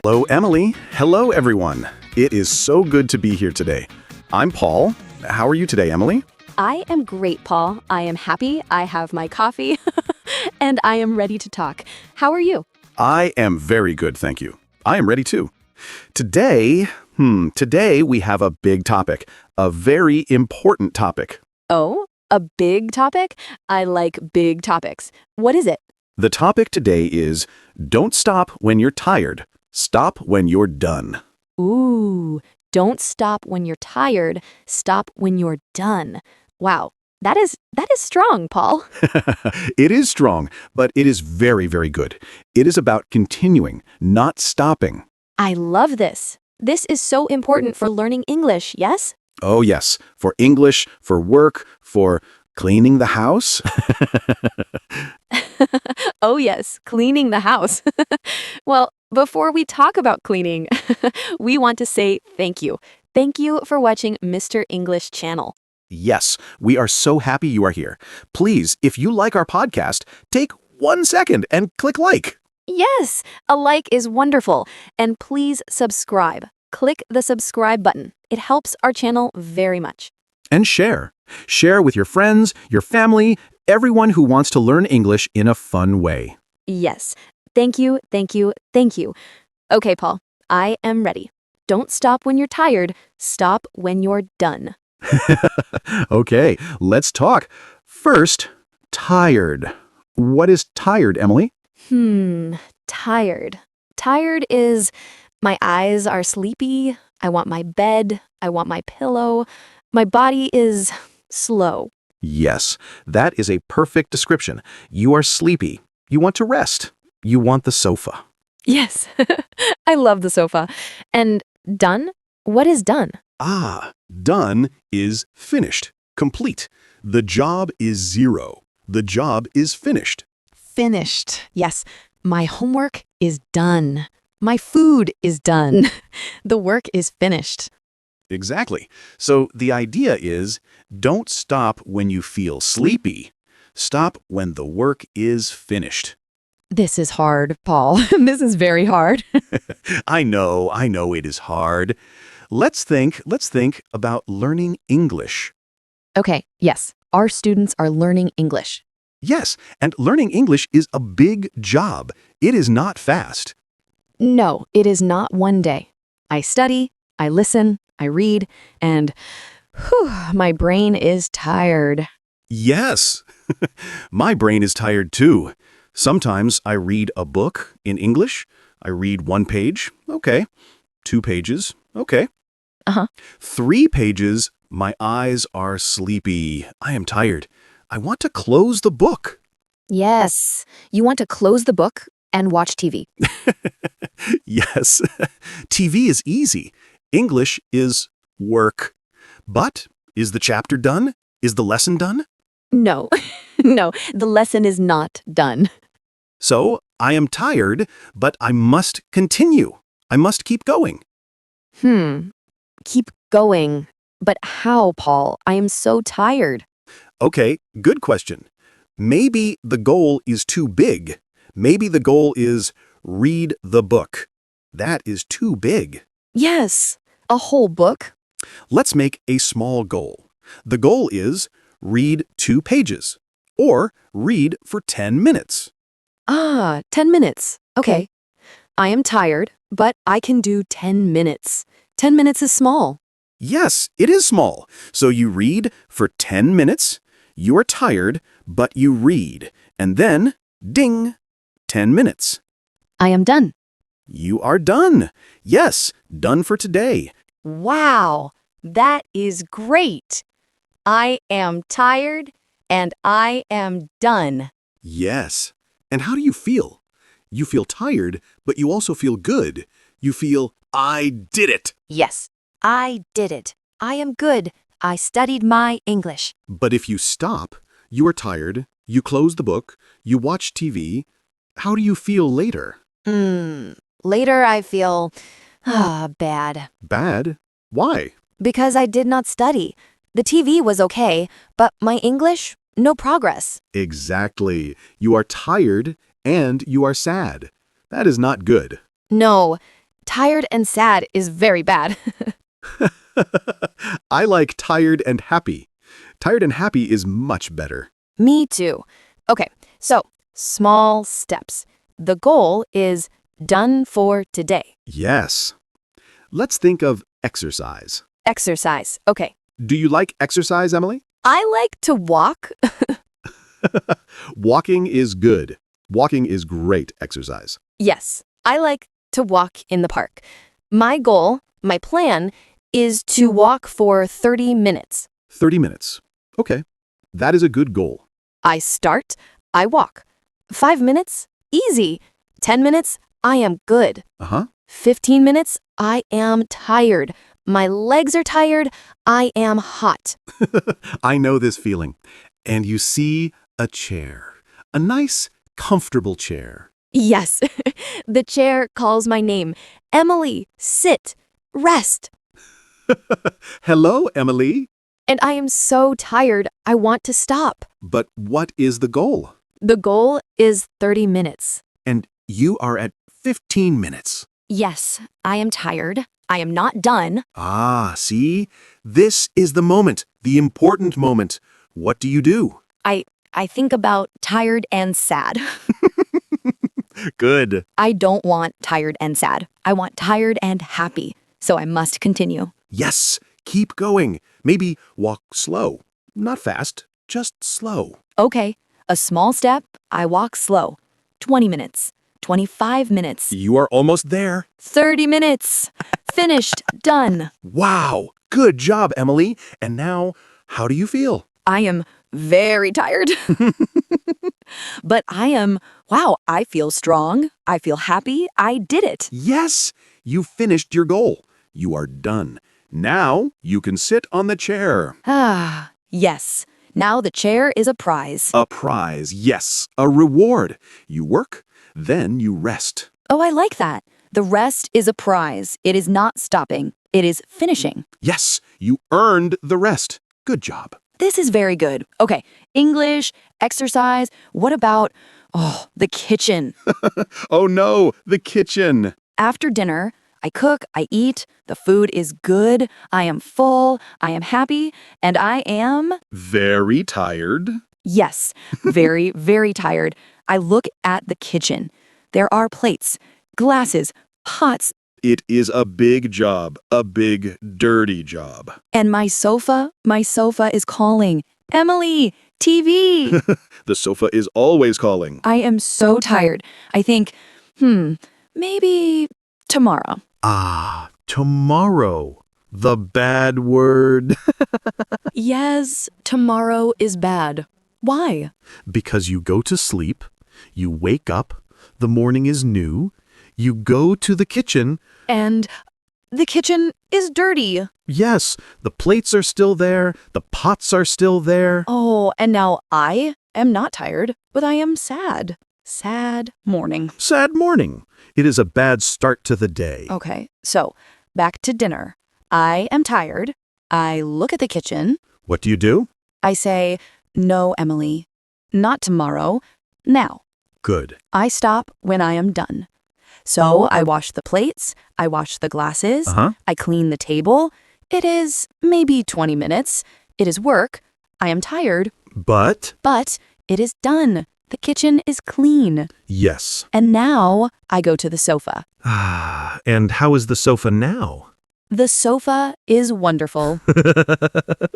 Hello, Emily. Hello, everyone. It is so good to be here today. I'm Paul. How are you today, Emily? I am great, Paul. I am happy. I have my coffee. And I am ready to talk. How are you? I am very good, thank you. I am ready too. Today we have a big topic, a very important topic. Oh, a big topic? I like big topics. What is it? The topic today is don't stop when you're tired. Stop when you're done. Ooh, don't stop when you're tired. Stop when you're done. Wow, that is strong, Paul. It is strong, but it is very, very good. It is about continuing, not stopping. I love this. This is so important for learning English, yes? Oh, yes. For English, for work, for cleaning the house. Oh, yes, cleaning the house. Well, before we talk about cleaning, we want to say thank you. Thank you for watching Mr. English channel. Yes, we are so happy you are here. Please, if you like our podcast, take 1 second and click like. Yes, a like is wonderful. And please subscribe. Click the subscribe button. It helps our channel very much. And share. Share with your friends, your family, everyone who wants to learn English in a fun way. Yes. Thank you, thank you, thank you. Okay, Paul, I am ready. Don't stop when you're tired. Stop when you're done. Okay, let's talk. First, tired. What is tired, Emily? Tired. Tired is my eyes are sleepy. I want my bed. I want my pillow. My body is slow. Yes, that is a perfect description. You are sleepy. You want to rest. You want the sofa. Yes, I love the sofa. And done? What is done? Done is finished, complete. The job is zero. The job is finished. Finished. Yes, my homework is done. My food is done. The work is finished. Exactly. So the idea is don't stop when you feel sleepy. Stop when the work is finished. This is hard, Paul. This is very hard. I know it is hard. Let's think about learning English. Okay, yes, our students are learning English. Yes, and learning English is a big job. It is not fast. No, it is not one day. I study, I listen, I read, and my brain is tired. Yes, my brain is tired too. Sometimes I read a book in English. I read 1 page, okay. 2 pages, okay. 3 pages, my eyes are sleepy. I am tired. I want to close the book. Yes, you want to close the book and watch TV. Yes, TV is easy. English is work. But is the chapter done? Is the lesson done? No, no, the lesson is not done. So I am tired, but I must continue. I must keep going. Keep going. But how, Paul? I am so tired. Okay, good question. Maybe the goal is too big. Maybe the goal is read the book. That is too big. Yes, a whole book. Let's make a small goal. The goal is read 2 pages or read for 10 minutes. 10 minutes. Okay. I am tired, but I can do 10 minutes. 10 minutes is small. Yes, it is small. So you read for 10 minutes, you are tired, but you read, and then, ding, 10 minutes. I am done. You are done. Yes, done for today. Wow, that is great. I am tired and I am done. Yes. And how do you feel? You feel tired, but you also feel good. You feel, I did it. Yes, I did it. I am good. I studied my English. But if you stop, you are tired, you close the book, you watch TV, how do you feel later? Later I feel bad. Bad? Why? Because I did not study. The TV was okay, but my English, no progress. Exactly. You are tired and you are sad. That is not good. No, Tired and sad is very bad. I like tired and happy. Tired and happy is much better. Me too. Okay, so small steps. The goal is done for today. Yes. Let's think of exercise. Exercise. Okay. Do you like exercise, Emily? I like to walk. Walking is good. Walking is great exercise. Yes, I like to walk in the park. My goal, my plan, is to walk for 30 minutes. 30 minutes. Okay. That is a good goal. I start, I walk. 5 minutes, easy. 10 minutes, I am good. Uh-huh. 15 minutes, I am tired. My legs are tired. I am hot. I know this feeling. And you see a chair. A nice, comfortable chair. Yes, the chair calls my name. Emily, sit, rest. Hello, Emily. And I am so tired, I want to stop. But what is the goal? The goal is 30 minutes. And you are at 15 minutes. Yes, I am tired. I am not done. Ah, see? This is the moment, the important moment. What do you do? I think about tired and sad. Good. I don't want tired and sad. I want tired and happy. So I must continue. Yes, keep going. Maybe walk slow. Not fast, just slow. Okay, a small step, I walk slow. 20 minutes, 25 minutes, You are almost there. 30 minutes. Finished, done. Wow, good job, Emily. And now, how do you feel? I am very tired. But I feel strong. I feel happy. I did it. Yes, you finished your goal. You are done. Now you can sit on the chair. Ah, yes. Now the chair is a prize. A prize, yes, a reward. You work, then you rest. Oh, I like that. The rest is a prize. It is not stopping. It is finishing. Yes, you earned the rest. Good job. This is very good. Okay, English, exercise. What about, the kitchen? Oh no, the kitchen. After dinner, I cook, I eat, the food is good, I am full, I am happy, and I am, Very tired. yes, very, very tired. I look at the kitchen. There are plates, glasses, pots, It is a big job, a big, dirty job. and my sofa is calling, Emily, TV. The sofa is always calling. I am so tired. I think, maybe tomorrow. Ah, tomorrow. The bad word. Yes, tomorrow is bad. Why? Because you go to sleep, you wake up, the morning is new, you go to the kitchen. And the kitchen is dirty. Yes, the plates are still there, the pots are still there. Oh, and now I am not tired, but I am sad. Sad morning. Sad morning. It is a bad start to the day. Okay, so back to dinner. I am tired. I look at the kitchen. What do you do? I say, no, Emily, not tomorrow, now. Good. I stop when I am done. So I wash the plates, I wash the glasses, Uh-huh. I clean the table. It is maybe 20 minutes. It is work. I am tired, But, but it is done. The kitchen is clean. yes. And now I go to the sofa. Ah, and how is the sofa now? The sofa is wonderful.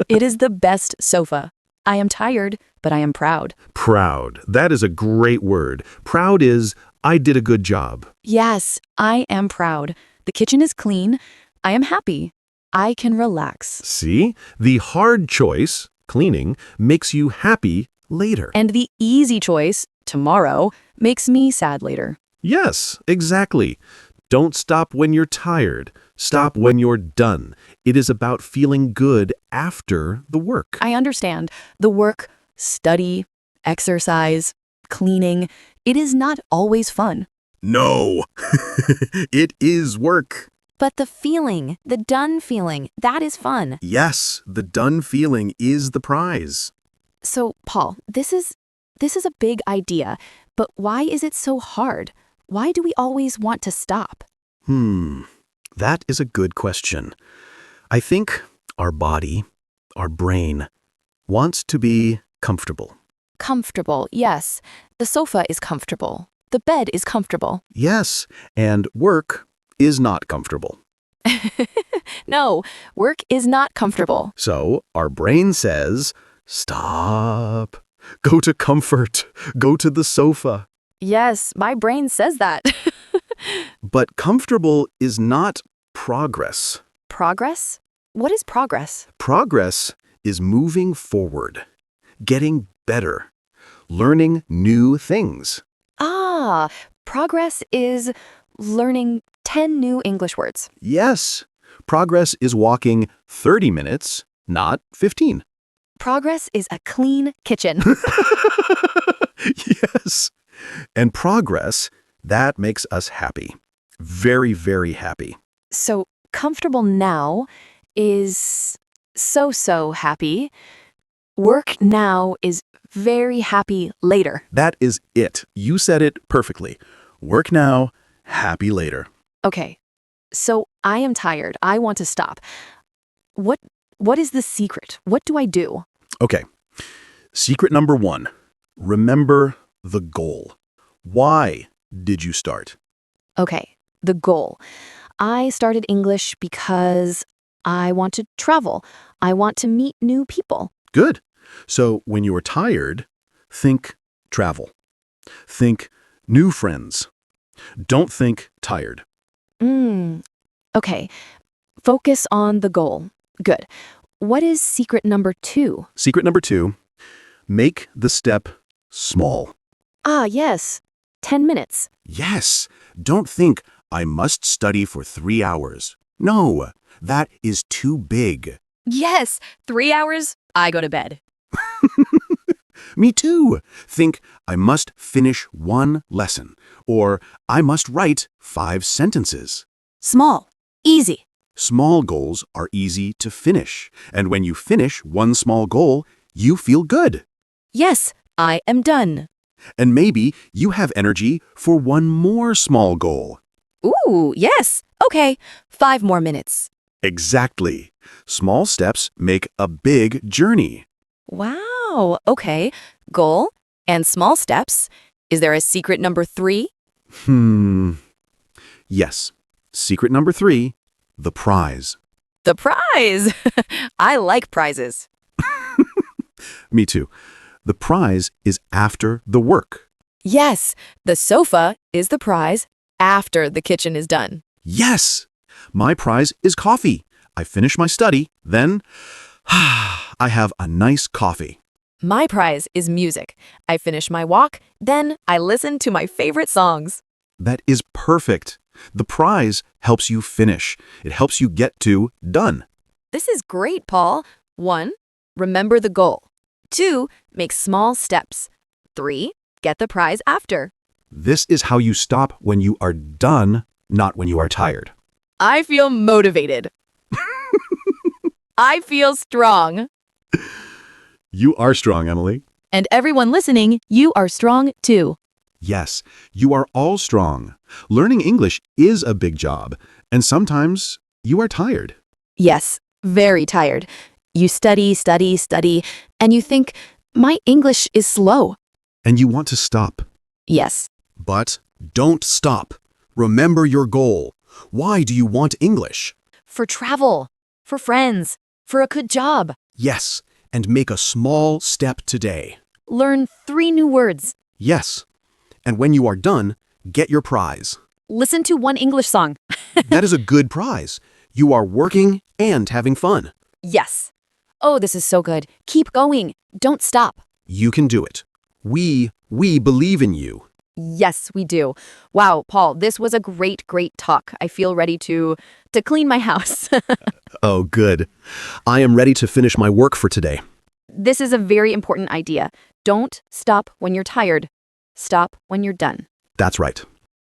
It is the best sofa. I am tired, but I am proud. Proud. That is a great word. Proud is, I did a good job. Yes, I am proud. The kitchen is clean. I am happy. I can relax. See? The hard choice, cleaning, makes you happy later. And the easy choice, tomorrow, makes me sad later. Yes, exactly. Don't stop when you're tired. Stop when you're done. It is about feeling good after the work. I understand. The work, study, exercise, cleaning, it is not always fun. No, it is work. But the feeling, the done feeling, that is fun. Yes, the done feeling is the prize. So, Paul, this is a big idea, but why is it so hard? Why do we always want to stop? That is a good question. I think our body, our brain, wants to be comfortable. Comfortable, yes. The sofa is comfortable. The bed is comfortable. Yes, and work is not comfortable. No, work is not comfortable. So our brain says, stop. Go to comfort. Go to the sofa. Yes, my brain says that. But comfortable is not progress. Progress? What is progress? Progress is moving forward, getting better, learning new things. Ah, progress is learning 10 new English words. Yes, progress is walking 30 minutes, not 15. Progress is a clean kitchen. Yes. And progress, that makes us happy. Very, very happy. So comfortable now is so happy. Work now is very happy later. That is it. You said it perfectly. Work now, happy later. Okay, so I am tired. I want to stop. What is the secret? What do I do? Okay. Secret number 1. Remember the goal. Why did you start? Okay, the goal. I started English because I want to travel. I want to meet new people. Good. So when you are tired, think travel. Think new friends. Don't think tired. Okay, focus on the goal. Good. What is secret number 2? Secret number 2, make the step small. Ah, yes, 10 minutes. Yes, don't think, I must study for 3 hours. No, that is too big. Yes, 3 hours, I go to bed. Me too. Think, I must finish 1 lesson, or I must write 5 sentences. Small, easy. Small goals are easy to finish, and when you finish 1 small goal, you feel good. Yes, I am done. And maybe you have energy for 1 more small goal. Ooh, yes. Okay, 5 more minutes. Exactly. Small steps make a big journey. Wow, okay. Goal and small steps. Is there a secret number 3? Yes. Secret number 3, the prize. The prize! I like prizes. Me too. The prize is after the work. Yes, the sofa is the prize after the kitchen is done. Yes! My prize is coffee. I finish my study, then I have a nice coffee. My prize is music. I finish my walk, then I listen to my favorite songs. That is perfect. The prize helps you finish. It helps you get to done. This is great, Paul. 1, remember the goal. 2, make small steps. 3, get the prize after. This is how you stop when you are done, not when you are tired. I feel motivated. I feel strong. You are strong, Emily. And everyone listening, you are strong too. Yes, you are all strong. Learning English is a big job, and sometimes you are tired. Yes, very tired. You study, and you think, my English is slow. And you want to stop. Yes. But don't stop. Remember your goal. Why do you want English? For travel, for friends, for a good job. Yes, and make a small step today. Learn 3 new words. Yes, and when you are done, get your prize. Listen to 1 English song. That is a good prize. You are working and having fun. Yes. Oh, this is so good. Keep going. Don't stop. You can do it. We believe in you. Yes, we do. Wow, Paul, this was a great talk. I feel ready to clean my house. Oh, good. I am ready to finish my work for today. This is a very important idea. Don't stop when you're tired. Stop when you're done. That's right.